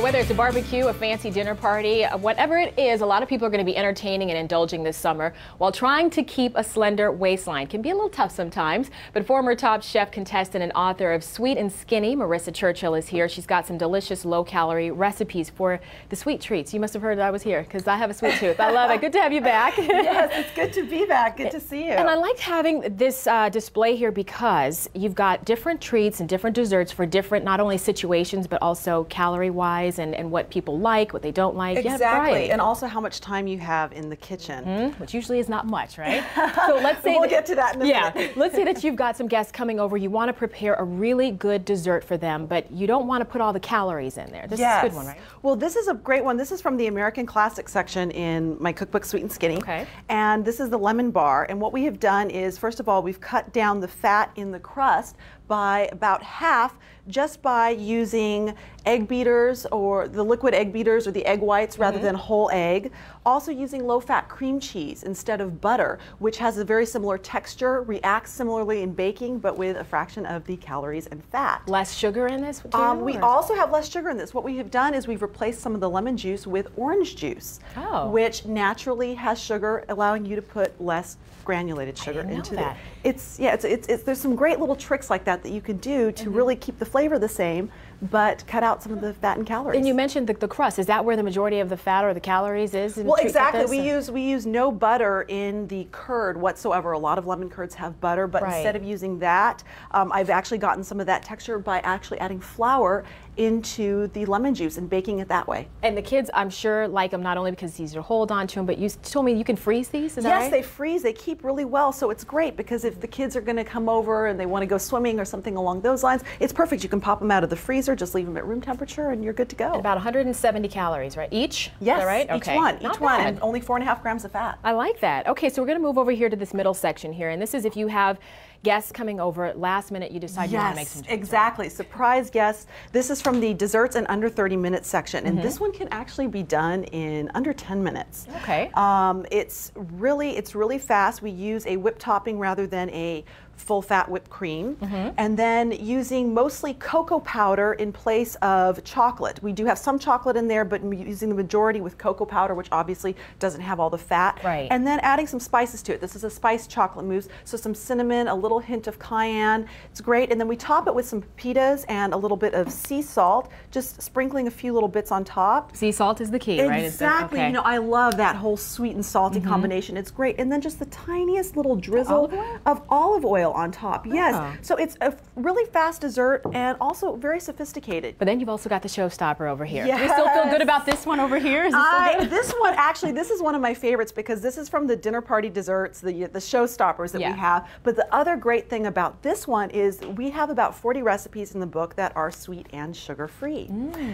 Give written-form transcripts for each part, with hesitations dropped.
whether it's a barbecue, a fancy dinner party, whatever it is, a lot of people are going to be entertaining and indulging this summer while trying to keep a slender waistline. Can be a little tough sometimes, but former top chef, contestant, and author of Sweet and Skinny, Marisa Churchill, is here. She's got some delicious low-calorie recipes for the sweet treats. You must have heard that I was here because I have a sweet tooth. I love it. Good to have you back. Yes, it's good to be back. Good to see you. And I liked having this display here because you've got different treats and different desserts for different, not only situations, but also calorie-wise and what people like, what they don't like. Exactly, and also how much time you have in the kitchen. Which usually is not much, right? So let's say we'll get to that in a minute. Let's say that you've got some guests coming over. You want to prepare a really good dessert for them, but you don't want to put all the calories in there. This is a good one, right? Well, this is a great one. This is from the American Classic section in my cookbook, Sweet and Skinny. Okay. And this is the lemon bar. And what we have done is, first of all, we've cut down the fat in the crust by about half just by using egg beaters, or the liquid egg beaters, or the egg whites rather than whole egg. Also using low-fat cream cheese instead of butter, which has a very similar texture, reacts similarly in baking, but with a fraction of the calories and fat. Less sugar in this too? We also have less sugar in this. What we have done is we've replaced some of the lemon juice with orange juice, which naturally has sugar, allowing you to put less granulated sugar into it. There's some great little tricks like that that you can do to really keep the flavor the same, but cut out some of the fat and calories. And you mentioned the crust. Is that where the majority of the fat or the calories is? Well, exactly. Like we use no butter in the curd whatsoever. A lot of lemon curds have butter, but instead of using that, I've actually gotten some of that texture by actually adding flour into the lemon juice and baking it that way. And the kids, I'm sure, like them not only because it's easier to hold on to them, but you told me you can freeze these, is that right? Yes, they freeze. They keep really well, so it's great because if the kids are going to come over and they want to go swimming or something along those lines, it's perfect. You can pop them out of the freezer, just leave them at room temperature, and you're good to go. And about 170 calories, right? Each? Yes, is that right? each one. Each one, and only 4.5 grams of fat. I like that. Okay, so we're going to move over here to this middle section here, and this is if you have guests coming over, last minute you decide you want to make some drinks. Exactly. Surprise guests. This is from the desserts in under 30 minutes section, and this one can actually be done in under 10 minutes. Okay. It's really fast. We use a whipped topping rather than a full fat whipped cream, and then using mostly cocoa powder in place of chocolate. We do have some chocolate in there, but using the majority with cocoa powder, which obviously doesn't have all the fat. Right. And then adding some spices to it. This is a spiced chocolate mousse, so some cinnamon, a little hint of cayenne. It's great. And then we top it with some pepitas and a little bit of sea salt, just sprinkling a few little bits on top. Sea salt is the key, right? Exactly. You know, I love that whole sweet and salty combination. It's great. And then just the tiniest little drizzle of olive oil on top. Yes. So it's a really fast dessert and also very sophisticated. But then you've also got the showstopper over here. Yes. Do you still feel good about this one over here? Is this one, actually, this is one of my favorites because this is from the dinner party desserts, the showstoppers that we have. But the other great thing about this one is we have about 40 recipes in the book that are sweet and sugar-free.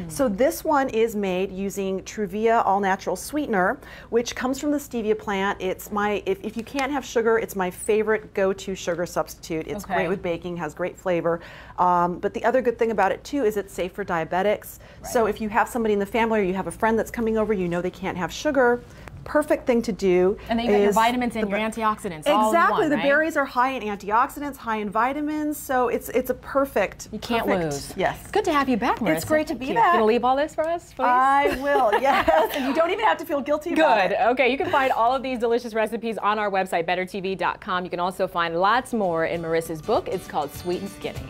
So this one is made using Truvia all-natural sweetener, which comes from the stevia plant. It's if you can't have sugar, it's my favorite go-to sugar substitute. It's great with baking, has great flavor. But the other good thing about it too is it's safe for diabetics. So if you have somebody in the family or you have a friend that's coming over, you know they can't have sugar, perfect thing to do. And then you got your vitamins and your antioxidants. Exactly. All in one, the berries are high in antioxidants, high in vitamins, so it's a perfect. You can't lose. Yes. It's good to have you back, Marisa. It's great to be back. You gonna leave all this for us, please? I will. Yes. And you don't even have to feel guilty about it. Good. Okay. You can find all of these delicious recipes on our website, bettertv.com. You can also find lots more in Marisa's book. It's called Sweet and Skinny.